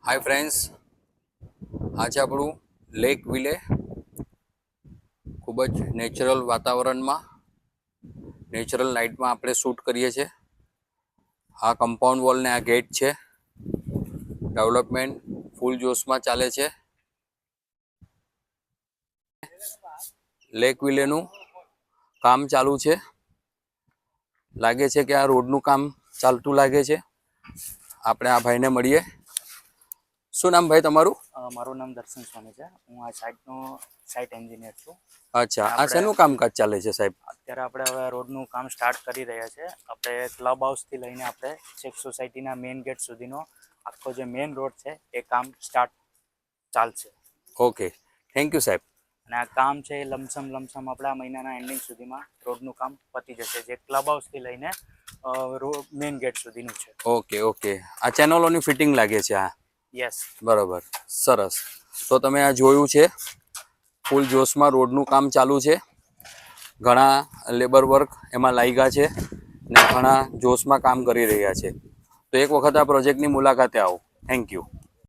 Hi friends, આજે આપણું lake વિલે ખૂબ જ નેચરલ વાતાવરણમાં નેચરલ લાઇટમાં આપણે શૂટ કરીએ છીએ. આ કમ્પાઉન્ડ વોલ ને આ ગેટ છે. ડેવલપમેન્ટ ફૂલ જોશમાં ચાલે છે. લેક વિલેનું કામ ચાલુ છે. લાગે છે કે આ રોડનું કામ ચાલતું લાગે છે. આપણે આ ભાઈને મળીએ. શું નામ ભાઈ તમારું? મારું નામ દર્શન સ્વામી છે. હું આ સાઇટ એન્જિનિયર છું. અચ્છા, આ શેનું કામકાજ ચાલે છે સાહેબ? અત્યારે આપણે હવે રોડનું કામ સ્ટાર્ટ કરી રહ્યા છે. આપણે ક્લબ હાઉસથી લઈને આપણે ચેક સોસાયટીના મેઇન ગેટ સુધીનો આખો જે મેઇન રોડ છે એ કામ સ્ટાર્ટ ચાલશે. ઓકે, થેન્ક યુ સાહેબ. અને આ કામ છે એ લમસમ આપણે આ મહિનાના એન્ડિંગ સુધીમાં રોડનું કામ પતી જશે, જે ક્લબ હાઉસથી લઈને મેઇન ગેટ સુધીનું છે. ઓકે ઓકે, આ ચેનલોની ફિટિંગ લાગે છે આ? યસ. બરાબર, સરસ. તો તમે આ જોયું છે, ફૂલ જોશમાં રોડનું કામ ચાલુ છે. ઘણા લેબર વર્ક એમાં લાગ્યા છે ને ઘણા જોશમાં કામ કરી રહ્યા છે. તો એક વખત આ પ્રોજેક્ટની મુલાકાતે આવો. Thank you.